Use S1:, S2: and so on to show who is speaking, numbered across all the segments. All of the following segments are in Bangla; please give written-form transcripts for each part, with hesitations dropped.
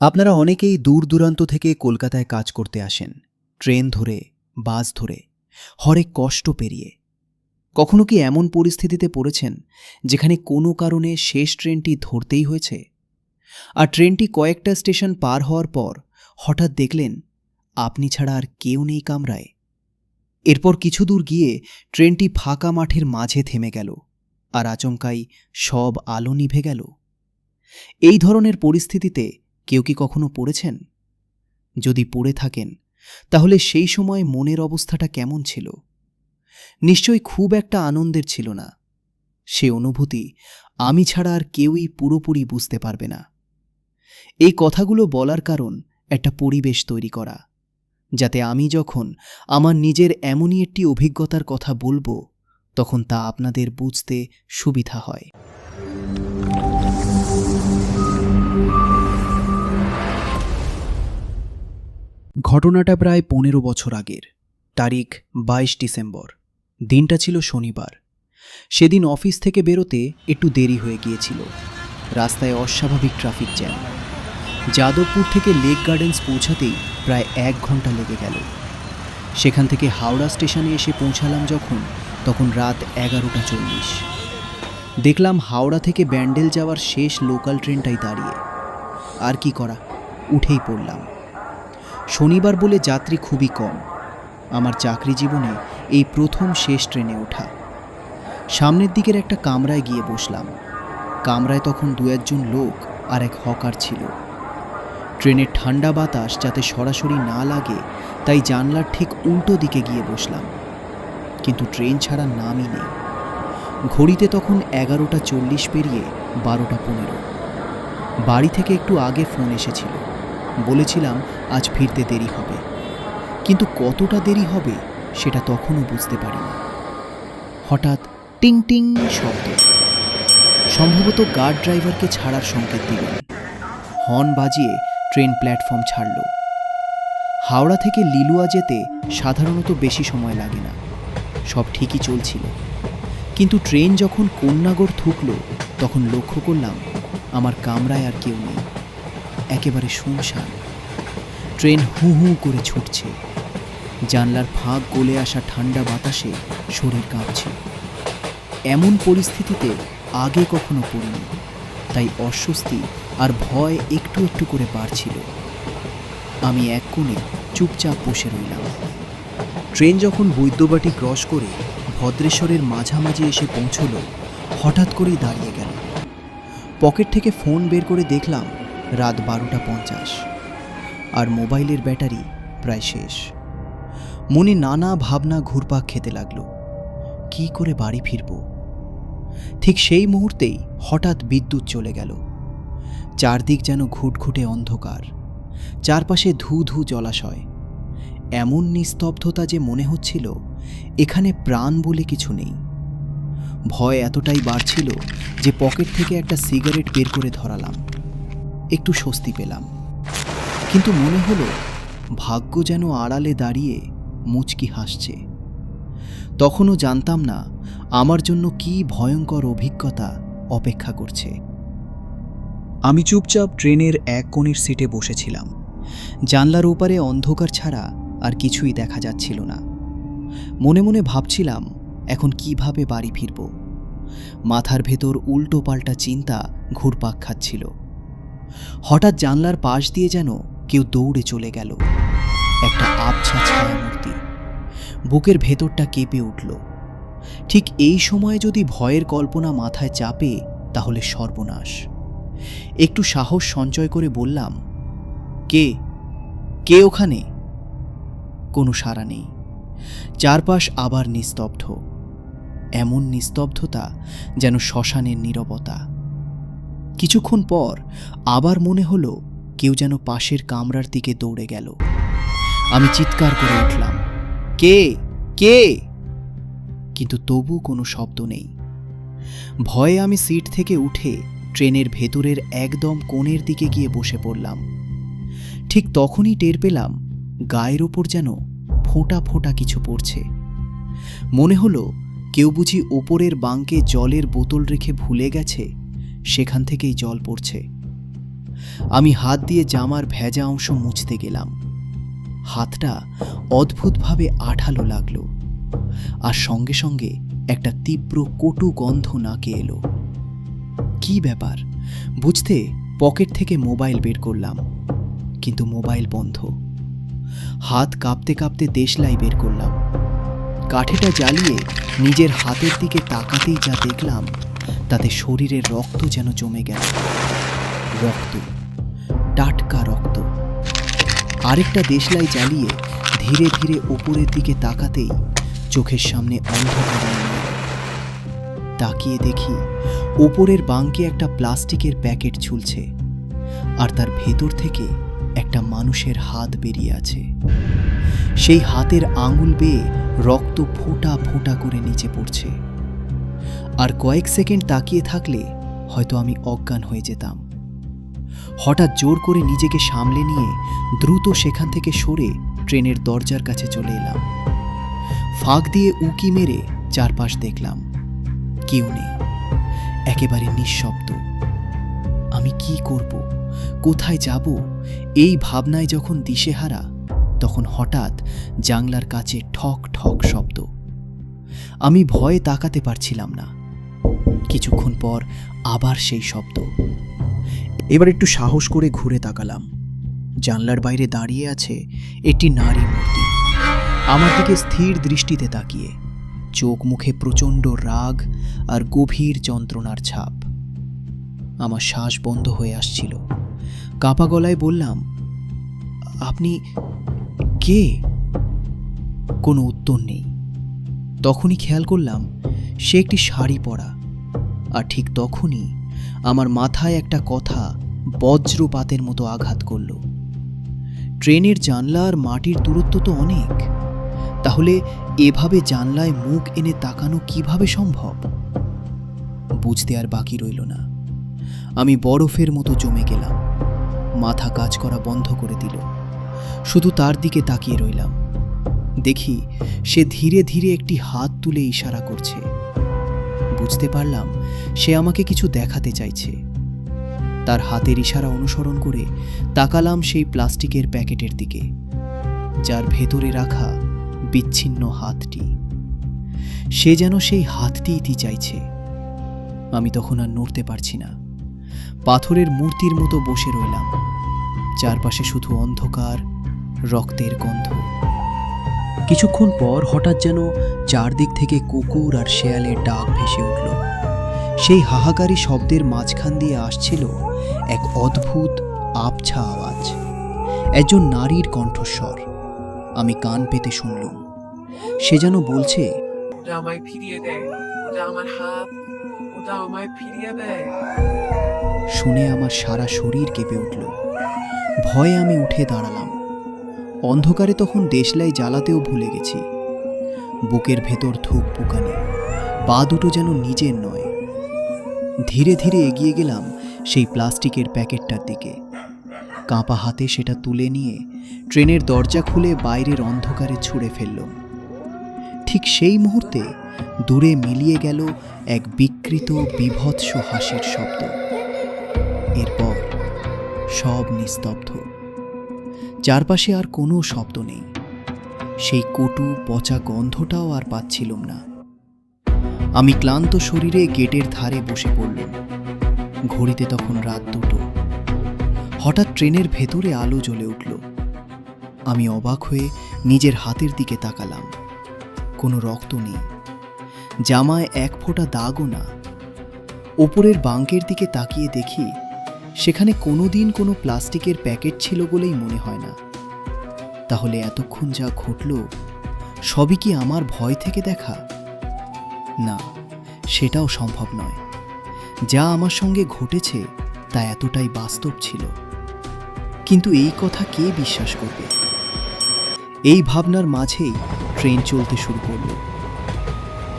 S1: আপনারা অনেকেই দূর দূরান্ত থেকে কলকাতায় কাজ করতে আসেন, ট্রেন ধরে, বাস ধরে, হরেক কষ্ট পেরিয়ে। কখনো কি এমন পরিস্থিতিতে পড়েছেন যেখানে কোনো কারণে শেষ ট্রেনটি ধরতেই হয়েছে, আর ট্রেনটি কয়েকটা স্টেশন পার হওয়ার পর হঠাৎ দেখলেন আপনি ছাড়া আর কেউ নেই কামরায়? এরপর কিছু দূর গিয়ে ট্রেনটি ফাঁকা মাঠের মাঝে থেমে গেল, আর আচমকাই সব আলো নিভে গেল। এই ধরনের পরিস্থিতিতে কেউ কি কখনো পড়েছেন? যদি পড়ে থাকেন, তাহলে সেই সময় মনের অবস্থাটা কেমন ছিল? নিশ্চয়ই খুব একটা আনন্দের ছিল না। সে অনুভূতি আমি ছাড়া আর কেউই পুরোপুরি বুঝতে পারবে না। এই কথাগুলো বলার কারণ একটা পরিবেশ তৈরি করা, যাতে আমি যখন আমার নিজের এমনই একটি অভিজ্ঞতার কথা বলবো, তখন তা আপনাদের বুঝতে সুবিধা হয়। ঘটনাটা প্রায় 15 বছর আগের। তারিখ 22 ডিসেম্বর। দিনটা ছিল শনিবার। সেদিন অফিস থেকে বেরোতে একটু দেরি হয়ে গিয়েছিল। রাস্তায় অস্বাভাবিক ট্রাফিক জ্যাম। যাদবপুর থেকে লেক গার্ডেন্স পৌঁছাতেই প্রায় 1 ঘন্টা লেগে গেল। সেখান থেকে হাওড়া স্টেশনে এসে পৌঁছালাম তখন রাত 11:40। দেখলাম হাওড়া থেকে ব্যান্ডেল যাওয়ার শেষ লোকাল ট্রেনটাই দাঁড়িয়ে। আর কি করা, উঠেই পড়লাম। শনিবার বলে যাত্রী খুবই কম। আমার চাকরি জীবনে এই প্রথম শেষ ট্রেনে ওঠা। সামনের দিকের একটা কামরায় গিয়ে বসলাম। কামরায় তখন 2-1 লোক আর এক হকার ছিল। ট্রেনের ঠান্ডা বাতাস যাতে সরাসরি না লাগে, তাই জানলার ঠিক উল্টো দিকে গিয়ে বসলাম। কিন্তু ট্রেন ছাড়ার নামই নেই। ঘড়িতে তখন 11:40 পেরিয়ে 12:15। বাড়ি থেকে একটু আগে ফোন এসেছিল। বলেছিলাম আজ ফিরতে দেরি হবে, কিন্তু কতটা দেরি হবে সেটা তখনও বুঝতে পারিনি। হঠাৎ টিং টিং শব্দ। সম্ভবত গার্ড ড্রাইভারকে ছাড়ার সংকেত দিলেন। হর্ন বাজিয়ে ট্রেন প্ল্যাটফর্ম ছাড়ল। হাওড়া থেকে লিলুয়া যেতে সাধারণত বেশি সময় লাগে না, সব ঠিকই চলছিল। কিন্তু ট্রেন যখন কন্যাগড় ঢুকল, তখন লক্ষ্য করলাম আমার কামরায় আর কেউ নেই। একেবারে শুনশান। ট্রেন হু হু করে ছুটছে। জানলার ফাঁক গলে আসা ঠান্ডা বাতাসে শরীর কাঁপছে। এমন পরিস্থিতিতে আগে কখনো পড়িনি, তাই অস্বস্তি আর ভয় একটু একটু করে বাড়ছিল। আমি এক কোণে চুপচাপ বসে রইলাম। ট্রেন যখন বৈদ্যবাটি ক্রস করে ভদ্রেশ্বরের মাঝামাঝি এসে পৌঁছল, হঠাৎ করেই দাঁড়িয়ে গেল। পকেট থেকে ফোন বের করে দেখলাম রাত 12:50, আর মোবাইলের ব্যাটারি প্রায় শেষ। মনে নানা ভাবনা ঘুরপাক খেতে লাগলো। কি করে বাড়ি ফিরব? ঠিক সেই মুহূর্তেই হঠাৎ বিদ্যুৎ চলে গেল। চারদিক যেন ঘুটঘুটে অন্ধকার। চারপাশে ধু ধু জলাশয়। এমন নিস্তব্ধতা যে মনে হচ্ছিল এখানে প্রাণ বলে কিছু নেই। ভয় এতটাই বাড়ছিল যে পকেট থেকে একটা সিগারেট বের করে ধরালাম। একটু স্বস্তি পেলাম, কিন্তু মনে হলো ভাগ্য যেন আড়ালে দাঁড়িয়ে মুচকি হাসছে। তখনও জানতাম না আমার জন্য কি ভয়ঙ্কর অভিজ্ঞতা অপেক্ষা করছে। আমি চুপচাপ ট্রেনের এক কোণের সিটে বসেছিলাম। জানলার ওপারে অন্ধকার ছাড়া আর কিছুই দেখা যাচ্ছিল না। মনে মনে ভাবছিলাম এখন কিভাবে বাড়ি ফিরব। মাথার ভেতর উল্টো পাল্টা চিন্তা ঘুরপাক খাচ্ছিল। হঠাৎ জানলার পাশ দিয়ে যেন কেউ দৌড়ে চলে গেল। একটা আবছা ছায়ামূর্তি। বুকের ভেতরটা কেঁপে উঠল। ঠিক এই সময় যদি ভয়ের কল্পনা মাথায় চাপে, তাহলে সর্বনাশ। একটু সাহস সঞ্চয় করে বললাম, কে কে ওখানে? কোনো সাড়া নেই। চারপাশ আবার নিস্তব্ধ। এমন নিস্তব্ধতা যেন শ্মশানের নীরবতা। কিছুক্ষণ পর আবার মনে হলো কেউ যেন পাশের কামরার দিকে দৌড়ে গেল। আমি চিৎকার করে উঠলাম, কে কে? কিন্তু তবু কোনো শব্দ নেই। ভয়ে আমি সিট থেকে উঠে ট্রেনের ভেতরের একদম কোণের দিকে গিয়ে বসে পড়লাম। ঠিক তখনই টের পেলাম গায়ের ওপর যেন ফোঁটা ফোঁটা কিছু পড়ছে। মনে হলো কেউ বুঝি ওপরের বাঙ্কে জলের বোতল রেখে ভুলে গেছে, সেখান থেকেই জল পড়ছে। আমি হাত দিয়ে জামার ভেজা অংশ মুছতে গেলাম। হাতটা অদ্ভুতভাবে আঠালো লাগলো, আর সঙ্গে সঙ্গে একটা তীব্র কটু গন্ধ নাকে এলো। কি ব্যাপার বুঝতে পকেট থেকে মোবাইল বের করলাম, কিন্তু মোবাইল বন্ধ। হাত কাঁপতে কাঁপতে দেশলাই বের করলাম। কাঠিটা জ্বালিয়ে নিজের হাতের দিকে তাকাতেই যা দেখলাম, তাতে শরীরের রক্ত যেন জমে গেল। রক্ত, টাটকা রক্ত। আরেকটা দেশলাই জ্বালিয়ে ধীরে ধীরে উপরের দিকে তাকাতেই চোখের সামনে অন্ধকার নেমে এলো। তাকিয়ে দেখি উপরের বাঁকে একটা প্লাস্টিকের প্যাকেট ঝুলছে, আর তার ভেতর থেকে একটা মানুষের হাত বেরিয়ে আছে। সেই হাতের আঙুল বেয়ে রক্ত ফোঁটা ফোঁটা করে নিচে পড়ছে। আর কয়েক সেকেন্ড তাকিয়ে থাকলে হয়তো আমি অজ্ঞান হয়ে যেতাম। হঠাৎ জোর করে নিজেকে সামলে নিয়ে দ্রুত সেখান থেকে সরে ট্রেনের দরজার কাছে চলে এলাম। ফাঁক দিয়ে উঁকি মেরে চারপাশ দেখলাম, কেউ নেই, একেবারে নিঃশব্দ। আমি কি করব, কোথায় যাব, এই ভাবনায় যখন দিশেহারা, তখন হঠাৎ জানলার কাছে ঠক ঠক শব্দ। আমি ভয়ে তাকাতে পারছিলাম না। কিছুক্ষণ পর আবার সেই শব্দ। এবার একটু সাহস করে ঘুরে তাকালাম। জানলার বাইরে দাঁড়িয়ে আছে একটি নারী মূর্তি, আমার দিকে স্থির দৃষ্টিতে তাকিয়ে, চোখ মুখে প্রচণ্ড রাগ আর গভীর যন্ত্রণার ছাপ। আমার শ্বাস বন্ধ হয়ে আসছিল। কাঁপা গলায় বললাম, আপনি কে? কোনো উত্তর নেই। তখনই খেয়াল করলাম সে একটি শাড়ি পরা, আর ঠিক তখনই আমার মাথায় একটা কথা বজ্রপাতের মতো আঘাত করল। ট্রেনের জানলা আর মাটির দূরত্ব তো অনেক, তাহলে এভাবে জানলায় মুখ এনে তাকানো কিভাবে সম্ভব? বুঝতে আর বাকি রইল না। আমি বরফের মতো জমে গেলাম। মাথা কাজ করা বন্ধ করে দিল। শুধু তার দিকে তাকিয়ে রইলাম। দেখি সে ধীরে ধীরে একটি হাত তুলে ইশারা করছে। বুঝতে পারলাম সে আমাকে কিছু দেখাতে চাইছে। তার হাতের ইশারা অনুসরণ করে তাকালাম সেই প্লাস্টিকের প্যাকেটের দিকে, যার ভেতরে রাখা বিচ্ছিন্ন হাতটি। সে যেন সেই হাতটি ইতি চাইছে। আমি তখন আর নড়তে পারছি না। পাথরের মূর্তির মতো বসে রইলাম। চারপাশে শুধু অন্ধকার, রক্তের গন্ধ। কিছুক্ষণ পর হঠাৎ যেন চারদিক থেকে কুকুর আর শেয়ালের ডাক ভেসে উঠল। সেই হাহাকারী শব্দের মাঝখান দিয়ে আসছিল এক অদ্ভুত আবছা আওয়াজ, একজন নারীর কণ্ঠস্বর। আমি কান পেতে শুনলুম। সে যেন বলছে,
S2: ওটা আমায় ফিরিয়ে দে, ওটা আমার হাত, ওটা আমায় ফিরিয়ে দে।
S1: শুনে আমার সারা শরীর কেঁপে উঠল। ভয়ে আমি উঠে দাঁড়ালাম। অন্ধকারে তখন দেশলাই জ্বালাতেও ভুলে গেছি। বুকের ভেতর ধূপ পুকানি, পা দুটো যেন নিজের নয়। ধীরে ধীরে এগিয়ে গেলাম সেই প্লাস্টিকের প্যাকেটটার দিকে। কাঁপা হাতে সেটা তুলে নিয়ে ট্রেনের দরজা খুলে বাইরের অন্ধকারে ছুঁড়ে ফেললাম। ঠিক সেই মুহূর্তে দূরে মিলিয়ে গেল এক বিকৃত বীভৎস হাসির শব্দ। এরপর সব নিস্তব্ধ। চারপাশে আর কোনো শব্দ নেই। সেই কটু পচা গন্ধটাও আর পাচ্ছিলাম না। আমি ক্লান্ত শরীরে গেটের ধারে বসে পড়লাম। ঘড়িতে তখন রাত 2টো। হঠাৎ ট্রেনের ভেতরে আলো জ্বলে উঠল। আমি অবাক হয়ে নিজের হাতের দিকে তাকালাম। কোনো রক্ত নেই, জামায় এক ফোঁটা দাগও না। ওপরের বাঁকের দিকে তাকিয়ে দেখি সেখানে কোনোদিন কোনো প্লাস্টিকের প্যাকেট ছিল বলেই মনে হয় না। তাহলে এতক্ষণ যা ঘটল সবই কি আমার ভয় থেকে দেখা? না, সেটাও সম্ভব নয়। যা আমার সঙ্গে ঘটেছে তা এতটাই বাস্তব ছিল। কিন্তু এই কথা কে বিশ্বাস করবে? এই ভাবনার মাঝেই ট্রেন চলতে শুরু করল।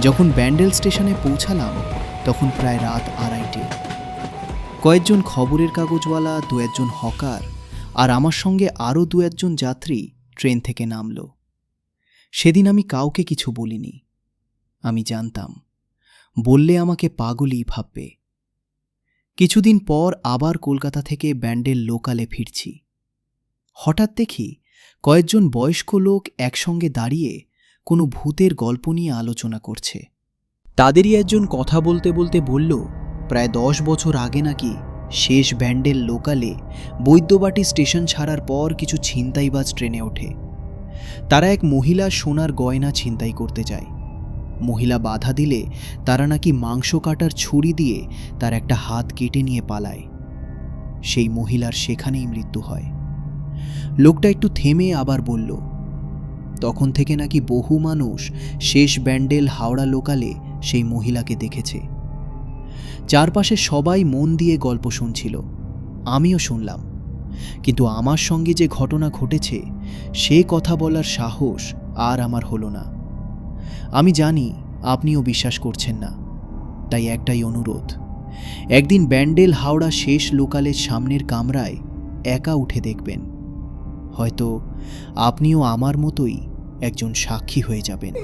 S1: যখন ব্যান্ডেল স্টেশনে পৌঁছালাম তখন প্রায় রাত 2:30। কয়েকজন খবরের কাগজওয়ালা, 2-1 হকার আর আমার সঙ্গে আরও 2-1 যাত্রী ট্রেন থেকে নামল। সেদিন আমি কাউকে কিছু বলিনি। আমি জানতাম বললে আমাকে পাগলই ভাববে। কিছুদিন পর আবার কলকাতা থেকে ব্যান্ডেল লোকালে ফিরছি। হঠাৎ দেখি কয়েকজন বয়স্ক লোক একসঙ্গে দাঁড়িয়ে কোনো ভূতের গল্প নিয়ে আলোচনা করছে। তাদেরই একজন কথা বলতে বলতে বলল, প্রায় 10 বছর আগে নাকি শেষ ব্যান্ডেল লোকালে বৈদ্যবাটি স্টেশন ছাড়ার পর কিছু ছিনতাইবাজ ট্রেনে ওঠে। তারা এক মহিলার সোনার গয়না ছিনতাই করতে যায়। মহিলা বাধা দিলে তারা নাকি মাংস কাটার ছুরি দিয়ে তার একটা হাত কেটে নিয়ে পালায়। সেই মহিলার সেখানেই মৃত্যু হয়। লোকটা একটু থেমে আবার বলল, তখন থেকে নাকি বহু মানুষ শেষ ব্যান্ডেল হাওড়া লোকালে সেই মহিলাকে দেখেছে। চারপাশে সবাই মন দিয়ে গল্প শুনছিল, আমিও শুনলাম। কিন্তু আমার সঙ্গে যে ঘটনা ঘটেছে সে কথা বলার সাহস আর আমার হলো না। আমি জানি আপনিও বিশ্বাস করছেন না, তাই একটাই অনুরোধ, একদিন ব্যান্ডেল হাওড়া শেষ লোকালের সামনের কামরায় একা উঠে দেখবেন। হয়তো আপনিও আমার মতোই একজন সাক্ষী হয়ে যাবেন।